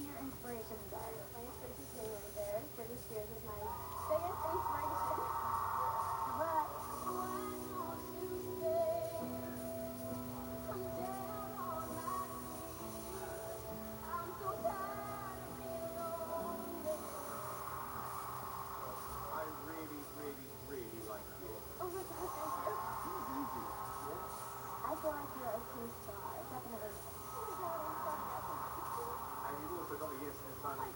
your inspirations are? My inspirations are right there. Britney Spears is my biggest inspiration. But why don't you stay? I'm down on my knees. I'm so tired of being lonely. I really, really, really like you. Oh my God, thank you. Thank you. I feel like you're a true star. Definitely. Oh my God, I'm sorry. And you've also got a yes in the Simon